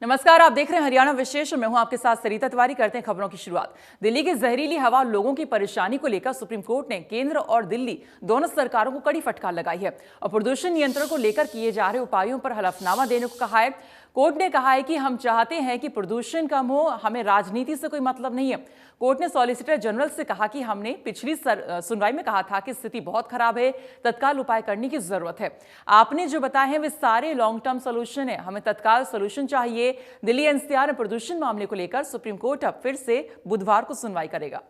नमस्कार, आप देख रहे हैं हरियाणा विशेष और मैं हूं आपके साथ सरिता तिवारी। करते हैं खबरों की शुरुआत। दिल्ली की जहरीली हवा लोगों की परेशानी को लेकर सुप्रीम कोर्ट ने केंद्र और दिल्ली दोनों सरकारों को कड़ी फटकार लगाई है और प्रदूषण नियंत्रण को लेकर किए जा रहे उपायों पर हलफनामा देने को कहा है। कोर्ट ने कहा है कि हम चाहते हैं कि प्रदूषण कम हो, हमें राजनीति से कोई मतलब नहीं है। कोर्ट ने सॉलिसिटर जनरल से कहा कि हमने पिछली सुनवाई में कहा था कि स्थिति बहुत खराब है, तत्काल उपाय करने की जरूरत है। आपने जो बताए हैं वे सारे लॉन्ग टर्म सोल्यूशन है, हमें तत्काल सोल्यूशन चाहिए। दिल्ली एनसीआर में प्रदूषण मामले को लेकर सुप्रीम कोर्ट अब फिर से बुधवार को सुनवाई करेगा।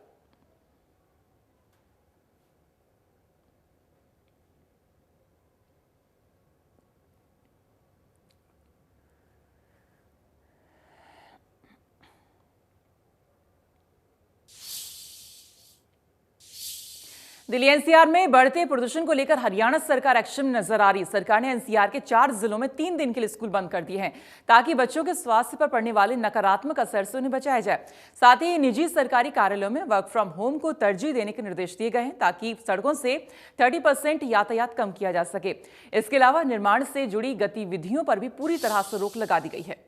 दिल्ली एनसीआर में बढ़ते प्रदूषण को लेकर हरियाणा सरकार एक्शन में नजर आ रही। सरकार ने एनसीआर के 4 जिलों में 3 दिन के लिए स्कूल बंद कर दिए हैं ताकि बच्चों के स्वास्थ्य पर पड़ने वाले नकारात्मक असर से उन्हें बचाया जाए। साथ ही निजी सरकारी कार्यालयों में वर्क फ्रॉम होम को तरजीह देने के निर्देश दिए गए हैं ताकि सड़कों से 30% यातायात कम किया जा सके। इसके अलावा निर्माण से जुड़ी गतिविधियों पर भी पूरी तरह से रोक लगा दी गई है।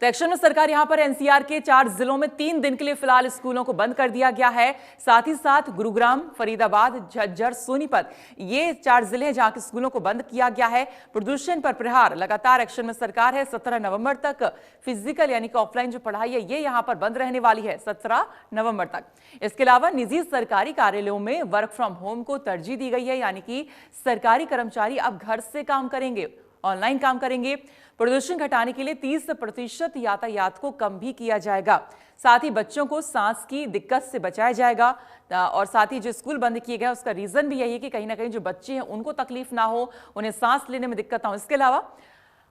तो एक्शन में सरकार यहां पर एनसीआर के 4 जिलों में 3 दिन के लिए फिलहाल स्कूलों को बंद कर दिया गया है। साथ ही साथ गुरुग्राम, फरीदाबाद, झज्जर, सोनीपत ये 4 जिले हैं जहां के स्कूलों को बंद किया गया है। प्रदूषण पर प्रहार लगातार एक्शन में सरकार है। 17 नवंबर तक फिजिकल यानी कि ऑफलाइन जो पढ़ाई है ये यहां पर बंद रहने वाली है, 17 नवंबर तक। इसके अलावा निजी सरकारी कार्यालयों में वर्क फ्रॉम होम को तरजीह दी गई है, यानी कि सरकारी कर्मचारी अब घर से काम करेंगे, ऑनलाइन काम करेंगे। प्रदूषण घटाने के लिए 30% यातायात को कम भी किया जाएगा। साथ ही बच्चों को सांस की दिक्कत से बचाया जाएगा और साथ ही जो स्कूल बंद किए गए उसका रीजन भी यही है कि कहीं ना कहीं जो बच्चे हैं उनको तकलीफ ना हो, उन्हें सांस लेने में दिक्कत ना हो। इसके अलावा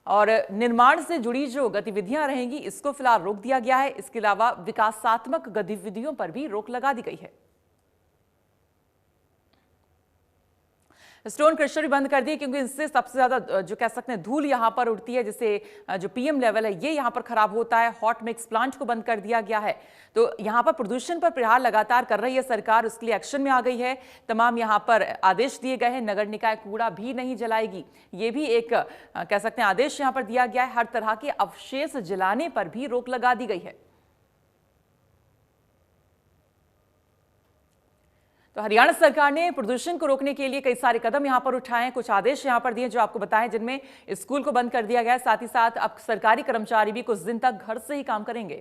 और निर्माण से जुड़ी जो गतिविधियां रहेंगी इसको फिलहाल रोक दिया गया है। इसके अलावा विकासात्मक गतिविधियों पर भी रोक लगा दी गई है। स्टोन क्रशर भी बंद कर दिए क्योंकि इससे सबसे ज्यादा जो कह सकते हैं धूल यहां पर उड़ती है, जिससे जो पीएम लेवल है ये यहां पर खराब होता है। हॉट मिक्स प्लांट को बंद कर दिया गया है। तो यहां पर प्रदूषण पर प्रहार लगातार कर रही है सरकार, उसके लिए एक्शन में आ गई है। तमाम यहां पर आदेश दिए गए हैं। नगर निकाय कूड़ा भी नहीं जलाएगी, ये भी एक कह सकते हैं आदेश यहां पर दिया गया है। हर तरह के अवशेष जलाने पर भी रोक लगा दी गई है। तो हरियाणा सरकार ने प्रदूषण को रोकने के लिए कई सारे कदम यहां पर उठाए हैं। कुछ आदेश यहां पर दिए जो आपको बताएं, जिनमें स्कूल को बंद कर दिया गया है। साथ ही साथ अब सरकारी कर्मचारी भी कुछ दिन तक घर से ही काम करेंगे।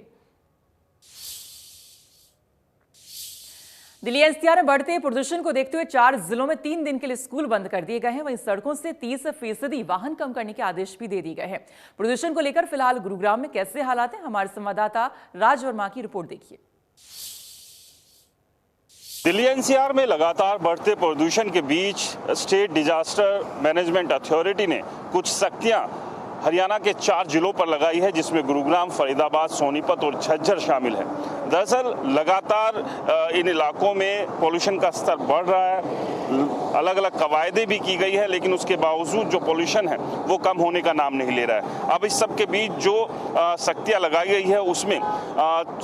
दिल्ली एनसीआर में बढ़ते प्रदूषण को देखते हुए 4 जिलों में 3 दिन के लिए स्कूल बंद कर दिए गए हैं। वहीं सड़कों से 30% वाहन कम करने के आदेश भी दे दिए गए हैं। प्रदूषण को लेकर फिलहाल गुरुग्राम में कैसे हालात हैं, हमारे संवाददाता राज वर्मा की रिपोर्ट देखिए। दिल्ली एनसीआर में लगातार बढ़ते प्रदूषण के बीच स्टेट डिजास्टर मैनेजमेंट अथॉरिटी ने कुछ सख्तियां हरियाणा के 4 जिलों पर लगाई है, जिसमें गुरुग्राम, फरीदाबाद, सोनीपत और झज्जर शामिल है। दरअसल लगातार इन इलाकों में पॉल्यूशन का स्तर बढ़ रहा है। अलग अलग कवायदे भी की गई है, लेकिन उसके बावजूद जो पॉल्यूशन है वो कम होने का नाम नहीं ले रहा है। अब इस सब के बीच जो सख्तियां लगाई गई है उसमें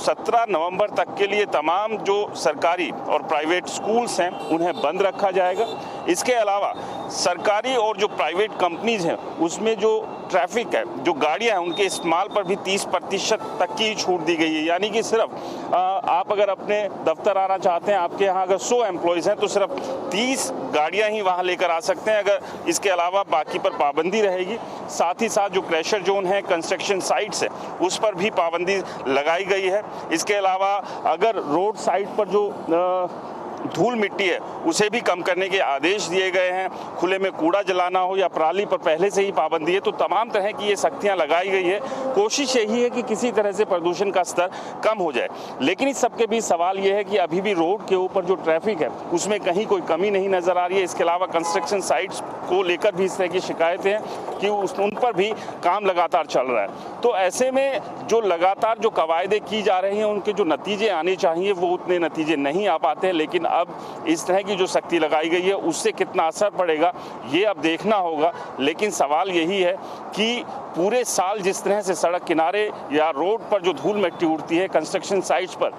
17 नवंबर तक के लिए तमाम जो सरकारी और प्राइवेट स्कूल्स हैं उन्हें बंद रखा जाएगा। इसके अलावा सरकारी और जो प्राइवेट कंपनीज हैं उसमें जो ट्रैफिक है, जो गाड़ियां हैं, उनके इस्तेमाल पर भी 30% तक की छूट दी गई है। यानी कि सिर्फ आप अगर अपने दफ्तर आना चाहते हैं, आपके यहाँ अगर 100 एम्प्लॉयज़ हैं तो सिर्फ 30 गाड़ियां ही वहाँ लेकर आ सकते हैं। अगर इसके अलावा बाकी पर पाबंदी रहेगी। साथ ही साथ जो क्रैशर जोन है, कंस्ट्रक्शन साइट्स है, उस पर भी पाबंदी लगाई गई है। इसके अलावा अगर रोड साइड पर जो धूल मिट्टी है उसे भी कम करने के आदेश दिए गए हैं। खुले में कूड़ा जलाना हो या पराली पर पहले से ही पाबंदी है। तो तमाम तरह की ये सख्तियां लगाई गई है। कोशिश यही है कि किसी तरह से प्रदूषण का स्तर कम हो जाए। लेकिन इस सबके बीच सवाल ये है कि अभी भी रोड के ऊपर जो ट्रैफिक है उसमें कहीं कोई कमी नहीं नजर आ रही है। इसके अलावा कंस्ट्रक्शन साइट्स को लेकर भी इस तरह की शिकायतें हैं कि उन पर भी काम लगातार चल रहा है। तो ऐसे में जो लगातार जो कवायदे की जा रही हैं उनके जो नतीजे आने चाहिए वो उतने नतीजे नहीं आ पाते हैं। लेकिन अब इस तरह की जो सख्ती लगाई गई है उससे कितना असर पड़ेगा ये अब देखना होगा। लेकिन सवाल यही है कि पूरे साल जिस तरह से सड़क किनारे या रोड पर जो धूल मिट्टी उड़ती है, कंस्ट्रक्शन साइट्स पर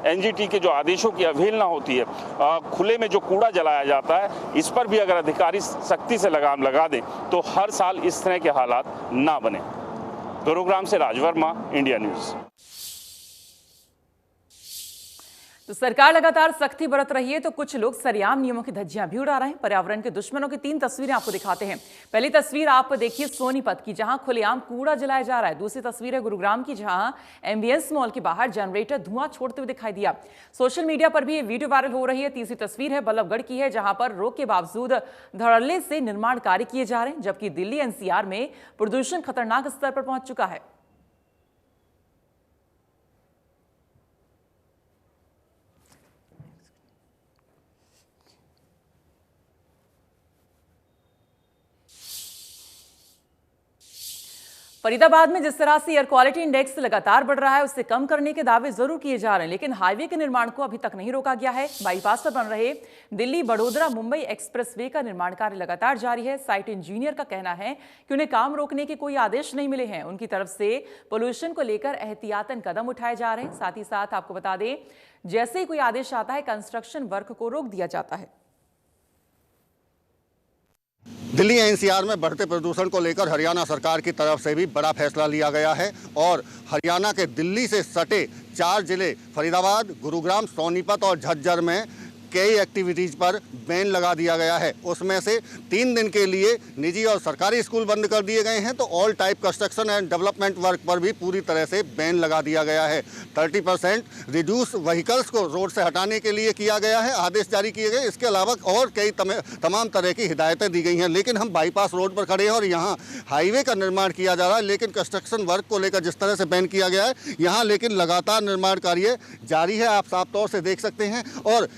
एनजीटी के जो आदेशों की अवहेलना होती है, खुले में जो कूड़ा जलाया जाता है, इस पर भी अगर अधिकारी सख्ती से लगाम लगा दें तो हर साल साल इस तरह के हालात ना बने। गुरुग्राम से राज वर्मा, इंडिया न्यूज। तो सरकार लगातार सख्ती बरत रही है तो कुछ लोग सरेआम नियमों की धज्जियां भी उड़ा रहे हैं। पर्यावरण के दुश्मनों की 3 तस्वीरें आपको दिखाते हैं। पहली तस्वीर आप देखिए सोनीपत की, जहां खुलेआम कूड़ा जलाया जा रहा है। दूसरी तस्वीर है गुरुग्राम की, जहां एमबीएस मॉल के बाहर जनरेटर धुआं छोड़ते हुए दिखाई दिया। सोशल मीडिया पर भी ये वीडियो वायरल हो रही है। तीसरी तस्वीर है बल्लभगढ़ की है, जहां पर रोक के बावजूद धड़ल्ले से निर्माण कार्य किए जा रहे हैं, जबकि दिल्ली एनसीआर में प्रदूषण खतरनाक स्तर पर पहुंच चुका है। फरीदाबाद में जिस तरह से एयर क्वालिटी इंडेक्स लगातार बढ़ रहा है, उससे कम करने के दावे जरूर किए जा रहे हैं, लेकिन हाईवे के निर्माण को अभी तक नहीं रोका गया है। बाईपास पर बन रहे दिल्ली बड़ोदरा मुंबई एक्सप्रेसवे का निर्माण कार्य लगातार जारी है। साइट इंजीनियर का कहना है कि उन्हें काम रोकने के कोई आदेश नहीं मिले हैं। उनकी तरफ से पोल्यूशन को लेकर एहतियातन कदम उठाए जा रहे हैं। साथ ही साथ आपको बता दें, जैसे ही कोई आदेश आता है, कंस्ट्रक्शन वर्क को रोक दिया जाता है। दिल्ली एनसीआर में बढ़ते प्रदूषण को लेकर हरियाणा सरकार की तरफ से भी बड़ा फैसला लिया गया है और हरियाणा के दिल्ली से सटे 4 जिले फरीदाबाद, गुरुग्राम, सोनीपत और झज्जर में कई एक्टिविटीज़ पर बैन लगा दिया गया है। उसमें से 3 दिन के लिए निजी और सरकारी स्कूल बंद कर दिए गए हैं, तो all type construction and development work पर भी पूरी तरह से बैन लगा दिया गया है। 30% रिड्यूस व्हीकल्स को रोड से हटाने के लिए किया गया है, आदेश जारी किए गए। इसके अलावा और कई तमाम तरह की हिदायतें दी गई हैं। लेकिन हम बाईपास रोड पर खड़े हैं और यहाँ हाईवे का निर्माण किया जा रहा है, लेकिन कंस्ट्रक्शन वर्क को लेकर जिस तरह से बैन किया गया है, यहाँ लेकिन लगातार निर्माण कार्य जारी है, आप साफ तौर से देख सकते हैं। और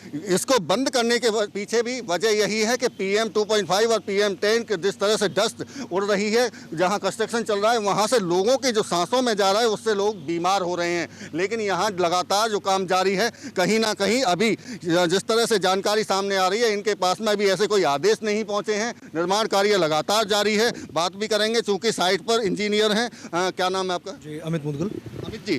इसको बंद करने के पीछे भी वजह यही है कि PM 2.5 और PM 10 के जिस तरह से डस्ट उड़ रही है, जहां कंस्ट्रक्शन चल रहा है वहां से लोगों के जो सांसों में जा रहा है उससे लोग बीमार हो रहे हैं। लेकिन यहां लगातार जो काम जारी है, कहीं ना कहीं अभी जिस तरह से जानकारी सामने आ रही है, इनके पास में भी ऐसे कोई आदेश नहीं पहुंचे हैं। निर्माण कार्य लगातार जारी है। बात भी करेंगे चूंकि साइट पर इंजीनियर हैं। क्या नाम है आपका? जी, अमित मुदगल। अमित जी,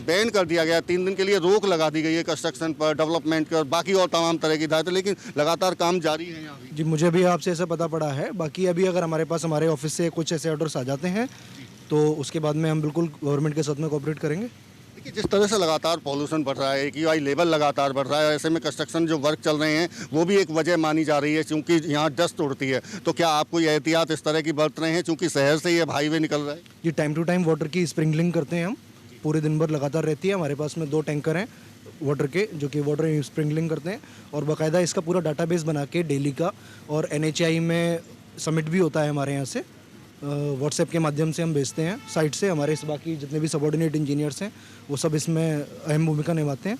बैन कर दिया गया, 3 दिन के लिए रोक लगा दी गई है कंस्ट्रक्शन पर, डेवलपमेंट पर, बाकी और तमाम तरह की हिदायतें, लेकिन लगातार काम जारी है यहाँ भी। जी, मुझे भी आपसे ऐसा पता पड़ा है। बाकी अभी अगर हमारे पास हमारे ऑफिस से कुछ ऐसे ऑर्डर्स आ जाते हैं तो उसके बाद में हम बिल्कुल गवर्नमेंट के साथ में कोऑपरेट करेंगे। देखिए, जिस तरह से लगातार पॉल्यूशन बढ़ रहा है, AQI लेवल लगातार बढ़ रहा है, ऐसे में कंस्ट्रक्शन जो वर्क चल रहे हैं वो भी एक वजह मानी जा रही है, क्योंकि यहाँ डस्ट उड़ती है। तो क्या आप कोई एहतियात इस तरह की बरत रहे हैं, क्योंकि शहर से ये हाईवे निकल रहा है? जी, टाइम टू टाइम वाटर की स्प्रिंकलिंग करते हैं हम, पूरे दिन भर लगातार रहती है। हमारे पास में 2 टैंकर हैं वाटर के, जो कि वाटर स्प्रिंकलिंग करते हैं और बाकायदा इसका पूरा डाटाबेस बना के डेली का, और NHI में सबमिट भी होता है हमारे यहाँ से, व्हाट्सएप के माध्यम से हम भेजते हैं साइट से। हमारे बाकी जितने भी सबॉर्डिनेट इंजीनियर्स हैं वो सब इसमें अहम भूमिका निभाते हैं।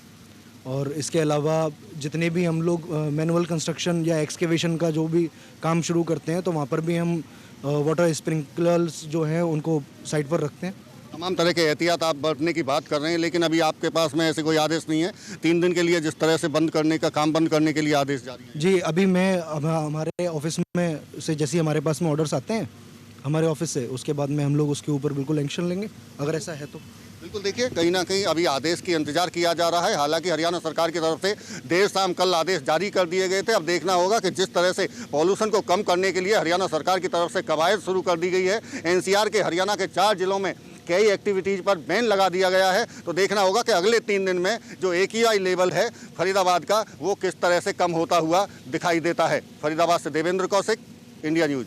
और इसके अलावा जितने भी हम लोग मैनुअल कंस्ट्रक्शन या एक्सकेवेशन का जो भी काम शुरू करते हैं, तो वहाँ पर भी हम वाटर स्प्रिंकलर्स जो हैं उनको साइट पर रखते हैं। तमाम तरह के एहतियात आप बरतने की बात कर रहे हैं, लेकिन अभी आपके पास में ऐसे कोई आदेश नहीं है। 3 दिन के लिए जिस तरह से बंद करने का काम बंद करने के लिए आदेश जारी है। जी, अभी मैं हमारे ऑफिस में से जैसे हमारे पास में ऑर्डर्स आते हैं हमारे ऑफिस से, उसके बाद में हम लोग उसके ऊपर बिल्कुल एक्शन लेंगे अगर ऐसा है तो। बिल्कुल, देखिए, कहीं ना कहीं अभी आदेश की इंतजार किया जा रहा है। हालांकि हरियाणा सरकार की तरफ से देर शाम कल आदेश जारी कर दिए गए थे। अब देखना होगा कि जिस तरह से पॉल्यूशन को कम करने के लिए हरियाणा सरकार की तरफ से कवायद शुरू कर दी गई है। NCR के हरियाणा के 4 जिलों में कई एक्टिविटीज़ पर बैन लगा दिया गया है। तो देखना होगा कि अगले 3 दिन में जो AQI लेवल है फरीदाबाद का, वो किस तरह से कम होता हुआ दिखाई देता है। फरीदाबाद से देवेंद्र कौशिक, इंडिया न्यूज़।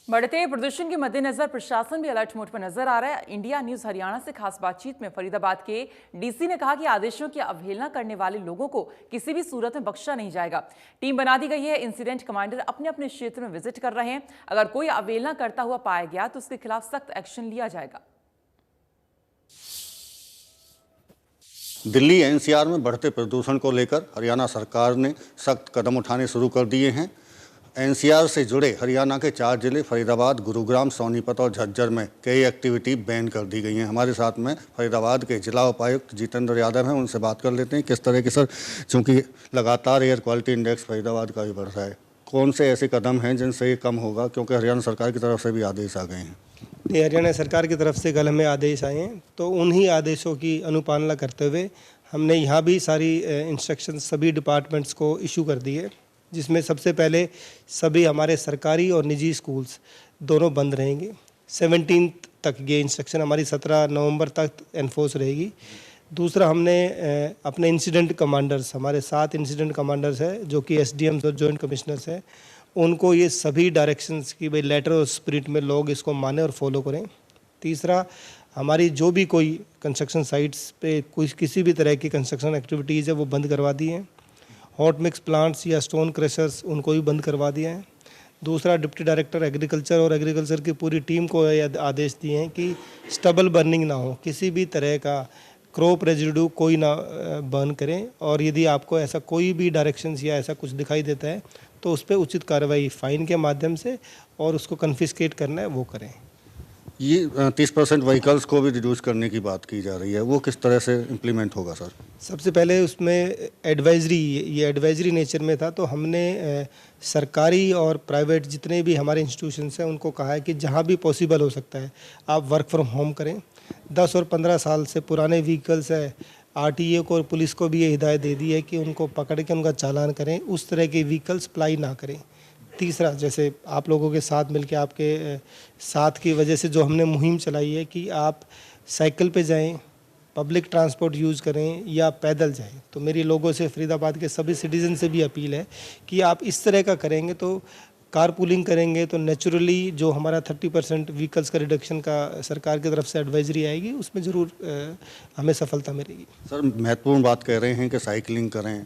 बढ़ते प्रदूषण के मद्देनजर प्रशासन भी अलर्ट मोड पर नजर आ रहा है। इंडिया न्यूज हरियाणा से खास बातचीत में फरीदाबाद के DC ने कहा कि आदेशों की अवहेलना करने वाले लोगों को किसी भी सूरत में बख्शा नहीं जाएगा। टीम बना दी गई है। इंसिडेंट कमांडर अपने अपने क्षेत्र में विजिट कर रहे हैं। अगर कोई अवहेलना करता हुआ पाया गया तो उसके खिलाफ सख्त एक्शन लिया जाएगा। दिल्ली NCR में बढ़ते प्रदूषण को लेकर हरियाणा सरकार ने सख्त कदम उठाने शुरू कर दिए हैं। NCR से जुड़े हरियाणा के 4 जिले फरीदाबाद, गुरुग्राम, सोनीपत और झज्जर में कई एक्टिविटी बैन कर दी गई हैं। हमारे साथ में फरीदाबाद के जिला उपायुक्त जितेंद्र यादव हैं, उनसे बात कर लेते हैं। किस तरह के सर, चूँकि लगातार एयर क्वालिटी इंडेक्स फरीदाबाद का भी बढ़ रहा है, कौन से ऐसे कदम हैं जिनसे ये कम होगा, क्योंकि हरियाणा सरकार की तरफ से भी आदेश आ गए हैं? हरियाणा सरकार की तरफ से कल हमें आदेश आए हैं, तो उन्हीं आदेशों की अनुपालना करते हुए हमने यहाँ भी सारी इंस्ट्रक्शन सभी डिपार्टमेंट्स को इशू कर दी है। जिसमें सबसे पहले सभी हमारे सरकारी और निजी स्कूल्स दोनों बंद रहेंगे। 17 तक ये इंस्ट्रक्शन हमारी 17 नवंबर तक एनफोर्स रहेगी। दूसरा, हमने अपने इंसिडेंट कमांडर्स, हमारे 7 इंसिडेंट कमांडर्स हैं जो कि एसडीएम्स और जॉइंट कमिश्नर्स हैं, उनको ये सभी डायरेक्शंस की भाई लेटर और स्पिरिट में लोग इसको माने और फॉलो करें। तीसरा, हमारी जो भी कोई कंस्ट्रक्शन साइट्स पे कुछ किसी भी तरह की कंस्ट्रक्शन एक्टिविटीज़ है वो बंद करवा दी हैं। हॉट मिक्स प्लांट्स या स्टोन क्रशर्स उनको भी बंद करवा दिए हैं। दूसरा, डिप्टी डायरेक्टर एग्रीकल्चर और एग्रीकल्चर की पूरी टीम को आदेश दिए हैं कि स्टबल बर्निंग ना हो, किसी भी तरह का क्रॉप रेजिड्यू कोई ना बर्न करें, और यदि आपको ऐसा कोई भी डायरेक्शंस या ऐसा कुछ दिखाई देता है तो उस पर उचित कार्रवाई फ़ाइन के माध्यम से और उसको कन्फिस्केट करना है वो करें। ये 30% व्हीकल्स को भी रिड्यूस करने की बात की जा रही है, वो किस तरह से इम्प्लीमेंट होगा सर? सबसे पहले उसमें एडवाइजरी, ये एडवाइजरी नेचर में था, तो हमने सरकारी और प्राइवेट जितने भी हमारे इंस्टीट्यूशंस हैं उनको कहा है कि जहाँ भी पॉसिबल हो सकता है आप वर्क फ्रॉम होम करें। 10 और 15 साल से पुराने व्हीकल्स है, आरटीए को और पुलिस को भी ये हिदायत दे दी है कि उनको पकड़ के उनका चालान करें, उस तरह के व्हीकल्स अप्लाई ना करें। तीसरा, जैसे आप लोगों के साथ मिलकर आपके साथ की वजह से जो हमने मुहिम चलाई है कि आप साइकिल पे जाएं, पब्लिक ट्रांसपोर्ट यूज़ करें या पैदल जाएं, तो मेरी लोगों से, फरीदाबाद के सभी सिटीज़न से भी अपील है कि आप इस तरह का करेंगे तो कार पूलिंग करेंगे तो नेचुरली जो हमारा 30% व्हीकल्स का रिडक्शन का सरकार की तरफ से एडवाइजरी आएगी उसमें ज़रूर हमें सफलता मिलेगी। सर, महत्वपूर्ण बात कह रहे हैं कि साइकिलिंग करें,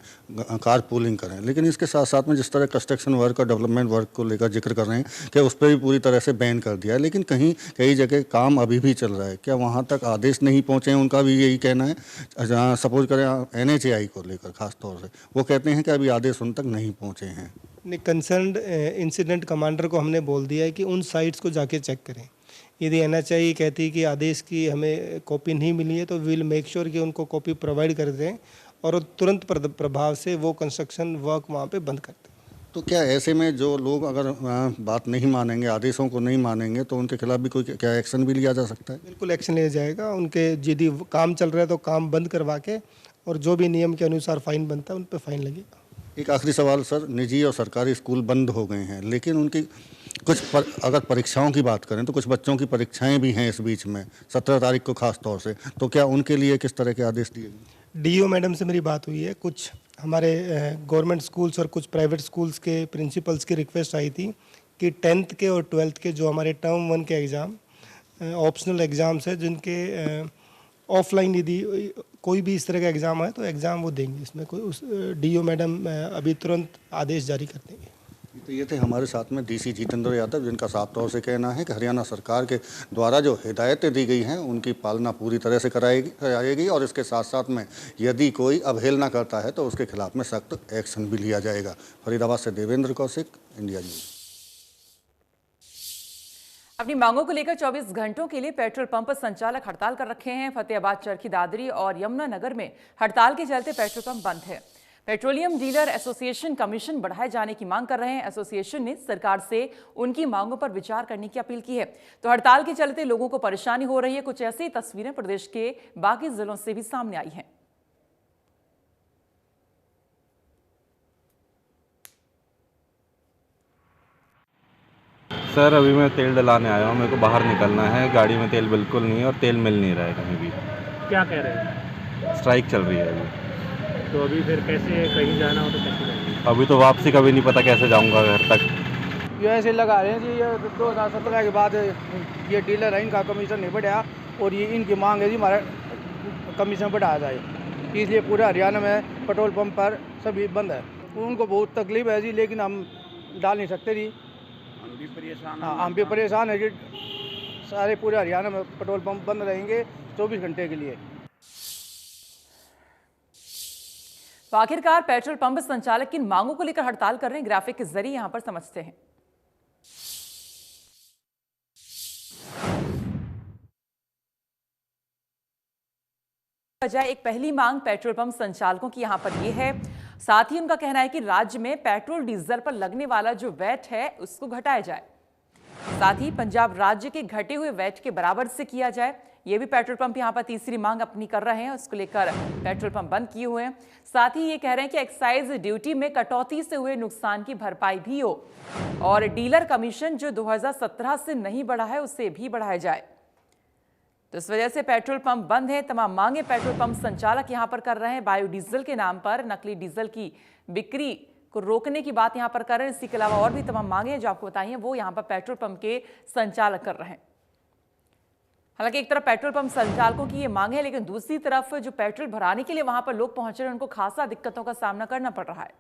कार पूलिंग करें, लेकिन इसके साथ साथ में जिस तरह कंस्ट्रक्शन वर्क और डेवलपमेंट वर्क को लेकर जिक्र कर रहे हैं कि उस पर भी पूरी तरह से बैन कर दिया है, लेकिन कई जगह काम अभी भी चल रहा है। क्या वहाँ तक आदेश नहीं पहुँचे हैं? उनका भी यही कहना है। जहाँ सपोज करें NHAI को लेकर खास तौर से, वो कहते हैं कि अभी आदेश उन तक नहीं पहुँचे हैं। कंसर्न्ड इंसिडेंट कमांडर को हमने बोल दिया है कि उन साइट्स को जाके चेक करें। यदि NHAI कहती है कि आदेश की हमें कॉपी नहीं मिली है तो वी विल मेक श्योर कि उनको कॉपी प्रोवाइड कर दें और तुरंत प्रभाव से वो कंस्ट्रक्शन वर्क वहाँ पे बंद कर दें। तो क्या ऐसे में जो लोग अगर बात नहीं मानेंगे, आदेशों को नहीं मानेंगे, तो उनके खिलाफ भी कोई क्या एक्शन भी लिया जा सकता है? बिल्कुल एक्शन लिया जाएगा। उनके यदि काम चल रहा है तो काम बंद करवा के और जो भी नियम के अनुसार फ़ाइन बनता है उन पर फ़ाइन लगेगा। एक आखिरी सवाल सर, निजी और सरकारी स्कूल बंद हो गए हैं, लेकिन उनकी अगर परीक्षाओं की बात करें तो कुछ बच्चों की परीक्षाएं भी हैं इस बीच में, 17 तारीख को खास तौर से, तो क्या उनके लिए किस तरह के आदेश दिए गए? DO मैडम से मेरी बात हुई है। कुछ हमारे गवर्नमेंट स्कूल्स और कुछ प्राइवेट स्कूल्स के प्रिंसिपल्स की रिक्वेस्ट आई थी कि 10th के और 12th के जो हमारे टर्म 1 के एग्ज़ाम ऑप्शनल एग्ज़ाम्स है, जिनके ऑफलाइन यदि कोई भी इस तरह का एग्ज़ाम है तो एग्ज़ाम वो देंगे। इसमें कोई DO मैडम अभी तुरंत आदेश जारी कर देंगे। तो ये थे हमारे साथ में DC जितेंद्र यादव, जिनका साफ तौर से कहना है कि हरियाणा सरकार के द्वारा जो हिदायतें दी गई हैं उनकी पालना पूरी तरह से कराएगी और इसके साथ साथ में यदि कोई अवहेलना करता है तो उसके खिलाफ में सख्त एक्शन भी लिया जाएगा। फरीदाबाद से देवेंद्र कौशिक, इंडिया न्यूज़। अपनी मांगों को लेकर 24 घंटों के लिए पेट्रोल पंप संचालक हड़ताल कर रखे हैं। फतेहाबाद, चरखी दादरी और यमुनानगर में हड़ताल के चलते पेट्रोल पंप बंद है। पेट्रोलियम डीलर एसोसिएशन कमीशन बढ़ाए जाने की मांग कर रहे हैं। एसोसिएशन ने सरकार से उनकी मांगों पर विचार करने की अपील की है। तो हड़ताल के चलते लोगों को परेशानी हो रही है। कुछ ऐसी तस्वीरें प्रदेश के बाकी जिलों से भी सामने आई हैं। सर, अभी मैं तेल डलाने आया हूँ, मेरे को बाहर निकलना है, गाड़ी में तेल बिल्कुल नहीं है और तेल मिल नहीं रहा है कहीं भी। क्या कह रहे हैं? स्ट्राइक चल रही है अभी। तो अभी फिर कैसे, कहीं जाना हो तो कैसे जाएंगे? अभी तो वापसी का भी नहीं पता कैसे जाऊंगा घर तक। ये ऐसे लगा रहे हैं जी, ये 2017 के बाद ये डीलर है, इनका कमीशन नहीं बढ़ाया और ये इनकी मांग है जी हमारा कमीशन बढ़ाया जाए। इसलिए पूरे हरियाणा में पेट्रोल पंप पर सभी बंद है। उनको बहुत तकलीफ है जी, लेकिन हम डाल नहीं सकते जी। हम भी परेशान है जी। सारे पूरे हरियाणा में पेट्रोल पंप बंद रहेंगे 24 घंटे के लिए। तो आखिरकार पेट्रोल पंप संचालक किन मांगों को लेकर हड़ताल कर रहे हैं, ग्राफिक के जरिए यहां पर समझते हैं। बजाय एक पहली मांग पेट्रोल पंप संचालकों की यहां पर यह है। साथ ही उनका कहना है कि राज्य में पेट्रोल डीजल पर लगने वाला जो वैट है उसको घटाया जाए। साथ ही पंजाब राज्य के घटे हुए वैट के बराबर से किया जाए। ये भी पेट्रोल पंप यहाँ पर तीसरी मांग अपनी कर रहे हैं, उसको लेकर पेट्रोल पंप बंद किए हुए हैं। साथ ही ये कह रहे हैं कि एक्साइज ड्यूटी में कटौती से हुए नुकसान की भरपाई भी हो और डीलर कमीशन जो 2017 से नहीं बढ़ा है उसे भी बढ़ाया जाए। तो इस वजह से पेट्रोल पंप बंद है। तमाम मांगे पेट्रोल पंप संचालक यहां पर कर रहे हैं। बायोडीजल के नाम पर नकली डीजल की बिक्री को रोकने की बात यहां पर कर रहे हैं। इसके अलावा और भी तमाम मांगे हैं जो आपको बताई हैं, वो यहां पर पेट्रोल पंप के संचालक कर रहे हैं। हालांकि एक तरफ पेट्रोल पंप संचालकों की ये मांग है, लेकिन दूसरी तरफ जो पेट्रोल भराने के लिए वहां पर लोग पहुंच रहे हैं उनको खासा दिक्कतों का सामना करना पड़ रहा है।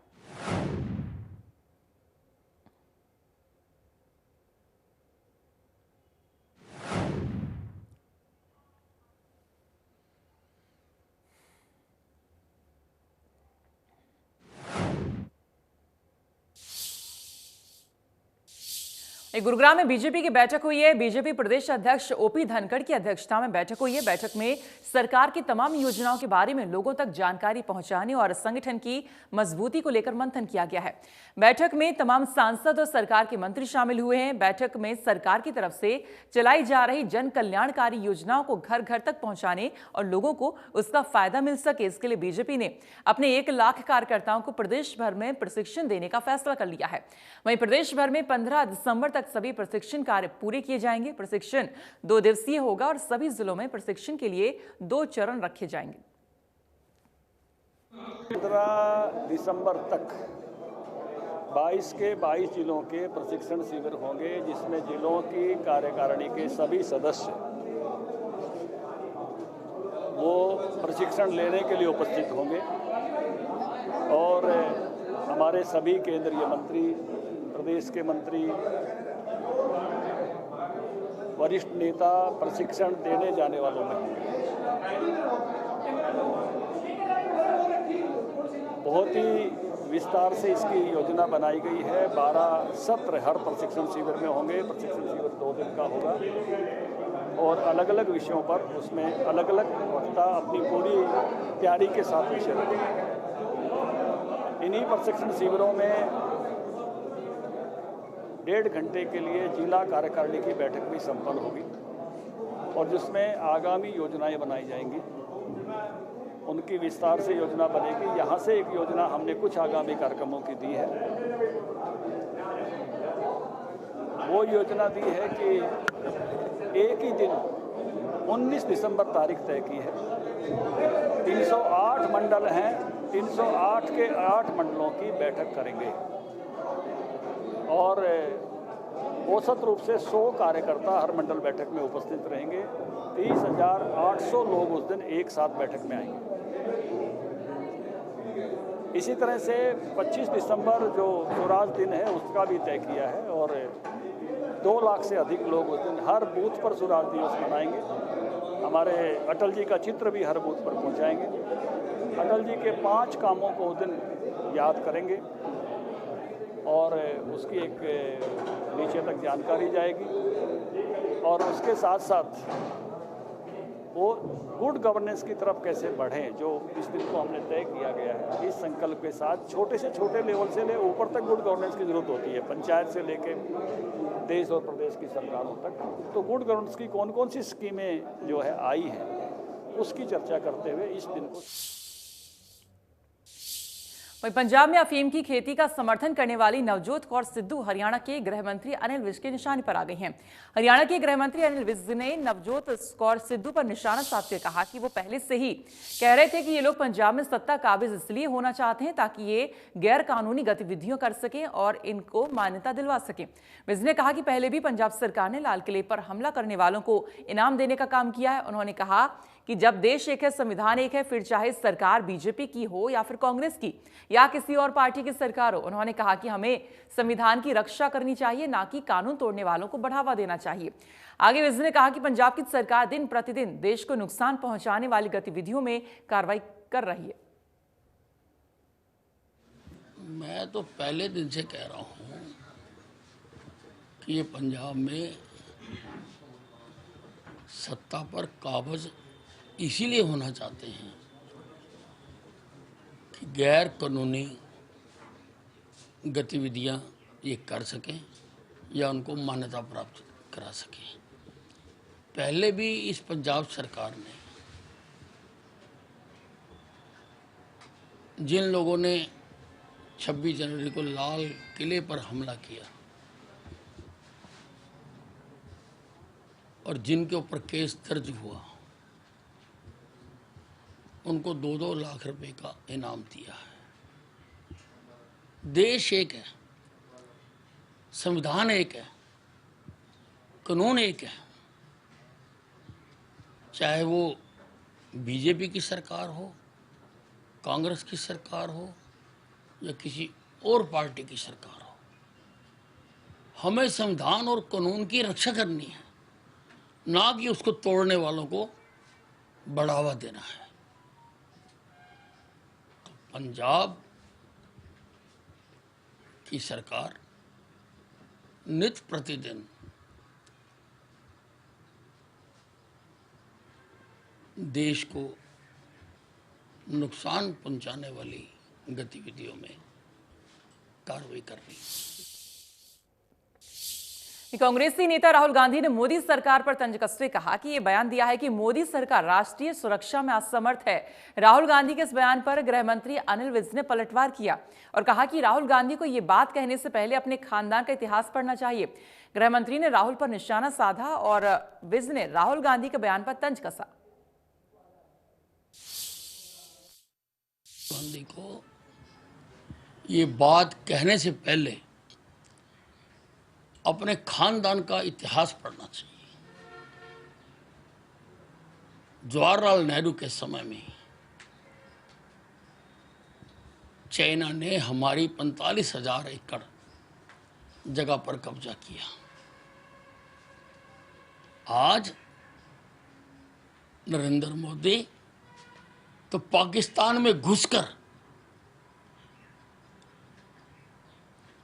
गुरुग्राम में बीजेपी की बैठक हुई है। बीजेपी प्रदेश अध्यक्ष ओपी धनखड़ की अध्यक्षता में बैठक हुई है। बैठक में सरकार की तमाम योजनाओं के बारे में लोगों तक जानकारी पहुंचाने और संगठन की मजबूती को लेकर मंथन किया गया है। बैठक में तमाम सांसद और सरकार के मंत्री शामिल हुए हैं। बैठक में सरकार की तरफ से चलाई जा रही जन कल्याणकारी योजनाओं को घर घर तक पहुंचाने और लोगों को उसका फायदा मिल सके, इसके लिए बीजेपी ने अपने 1 लाख कार्यकर्ताओं को प्रदेश भर में प्रशिक्षण देने का फैसला कर लिया है। वहीं प्रदेश भर में 15 दिसंबर तक सभी प्रशिक्षण कार्य पूरे किए जाएंगे। प्रशिक्षण 2 दिवसीय होगा और सभी जिलों में प्रशिक्षण के लिए 2 चरण रखे जाएंगे। 15 दिसंबर तक 22 के 22 जिलों के प्रशिक्षण शिविर होंगे, जिसमें जिलों की कार्यकारिणी के सभी सदस्य वो प्रशिक्षण लेने के लिए उपस्थित होंगे और हमारे सभी केंद्रीय मंत्री, प्रदेश के मंत्री, वरिष्ठ नेता प्रशिक्षण देने जाने वालों में बहुत ही विस्तार से इसकी योजना बनाई गई है। 12 सत्र हर प्रशिक्षण शिविर में होंगे। प्रशिक्षण शिविर 2 दिन का होगा और अलग अलग विषयों पर उसमें अलग अलग वक्ता अपनी पूरी तैयारी के साथ विषय रखेंगे। इन्हीं प्रशिक्षण शिविरों में 1.5 घंटे के लिए जिला कार्यकारिणी की बैठक भी संपन्न होगी और जिसमें आगामी योजनाएं बनाई जाएंगी, उनकी विस्तार से योजना बनेगी। यहाँ से एक योजना हमने कुछ आगामी कार्यक्रमों की दी है। वो योजना दी है कि एक ही दिन 19 दिसंबर तारीख तय की है। 308 मंडल हैं, 308 के 8 मंडलों की बैठक करेंगे और औसत रूप से 100 कार्यकर्ता हर मंडल बैठक में उपस्थित रहेंगे। 30,800 लोग उस दिन एक साथ बैठक में आएंगे। इसी तरह से 25 दिसंबर जो स्वराज दिन है उसका भी तय किया है और 2 लाख से अधिक लोग उस दिन हर बूथ पर स्वराज दिवस मनाएंगे। हमारे अटल जी का चित्र भी हर बूथ पर पहुंचाएंगे। अटल जी के 5 कामों को उस दिन याद करेंगे और उसकी एक नीचे तक जानकारी जाएगी और उसके साथ साथ वो गुड गवर्नेंस की तरफ कैसे बढ़ें, जो इस दिन को हमने तय किया गया है। इस संकल्प के साथ छोटे से छोटे लेवल से ले ऊपर तक गुड गवर्नेंस की जरूरत होती है, पंचायत से लेके देश और प्रदेश की सरकारों तक। तो गुड गवर्नेंस की कौन कौन सी स्कीमें जो है आई हैं, उसकी चर्चा करते हुए इस दिन को। वहीं पंजाब में अफीम की खेती का समर्थन करने वाली नवजोत कौर सिद्धू हरियाणा के गृह मंत्री अनिल विज के निशाने पर आ गई हैं। हरियाणा के गृह मंत्री अनिल विज ने नवजोत कौर सिद्धू पर निशाना साधते हुए कहा कि वो पहले से ही कह रहे थे कि ये लोग पंजाब में सत्ता काबिज इसलिए होना चाहते हैं ताकि ये गैर कानूनी गतिविधियों कर सकें और इनको मान्यता दिलवा सकें। विज ने कहा कि पहले भी पंजाब सरकार ने लाल किले पर हमला करने वालों को इनाम देने का काम किया है। उन्होंने कहा कि जब देश एक है, संविधान एक है, फिर चाहे सरकार बीजेपी की हो या फिर कांग्रेस की या किसी और पार्टी की सरकार हो। उन्होंने कहा कि हमें संविधान की रक्षा करनी चाहिए, ना कि कानून तोड़ने वालों को बढ़ावा देना चाहिए। आगे विज ने कहा कि पंजाब की सरकार दिन प्रतिदिन देश को नुकसान पहुंचाने वाली गतिविधियों में कार्रवाई कर रही है। मैं तो पहले दिन से कह रहा हूं कि ये पंजाब में सत्ता पर काबिज इसीलिए होना चाहते हैं कि गैर कानूनी गतिविधियां ये कर सकें या उनको मान्यता प्राप्त करा सकें। पहले भी इस पंजाब सरकार ने जिन लोगों ने 26 जनवरी को लाल किले पर हमला किया और जिनके ऊपर केस दर्ज हुआ, उनको 2-2 लाख रुपए का इनाम दिया है। देश एक है, संविधान एक है, कानून एक है। चाहे वो बीजेपी की सरकार हो, कांग्रेस की सरकार हो या किसी और पार्टी की सरकार हो, हमें संविधान और कानून की रक्षा करनी है, ना कि उसको तोड़ने वालों को बढ़ावा देना है। तो पंजाब की सरकार नित प्रतिदिन देश को नुकसान पहुंचाने वाली गतिविधियों में कार्रवाई कर रही है। कांग्रेसी नेता राहुल गांधी ने मोदी सरकार पर तंज कसते कहा कि यह बयान दिया है कि मोदी सरकार राष्ट्रीय सुरक्षा में असमर्थ है। राहुल गांधी के इस बयान पर गृह मंत्री अनिल विज ने पलटवार किया और कहा कि राहुल गांधी को यह बात कहने से पहले अपने खानदान का इतिहास पढ़ना चाहिए। गृह मंत्री ने राहुल पर निशाना साधा और विज ने राहुल गांधी के बयान पर तंज कसा। गांधी को ये बात कहने से पहले अपने खानदान का इतिहास पढ़ना चाहिए। जवाहरलाल नेहरू के समय में चाइना ने हमारी 45,000 एकड़ जगह पर कब्जा किया। आज नरेंद्र मोदी तो पाकिस्तान में घुसकर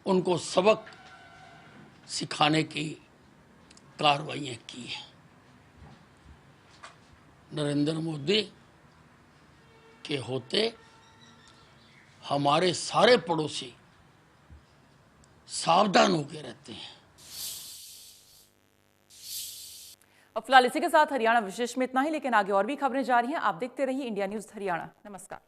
उनको सबक सिखाने की कार्रवाइयां की हैं। नरेंद्र मोदी के होते हमारे सारे पड़ोसी सावधान होकर रहते हैं। अब फिलहाल इसी के साथ हरियाणा विशेष में इतना ही, लेकिन आगे और भी खबरें जारी हैं। आप देखते रहिए इंडिया न्यूज हरियाणा। नमस्कार।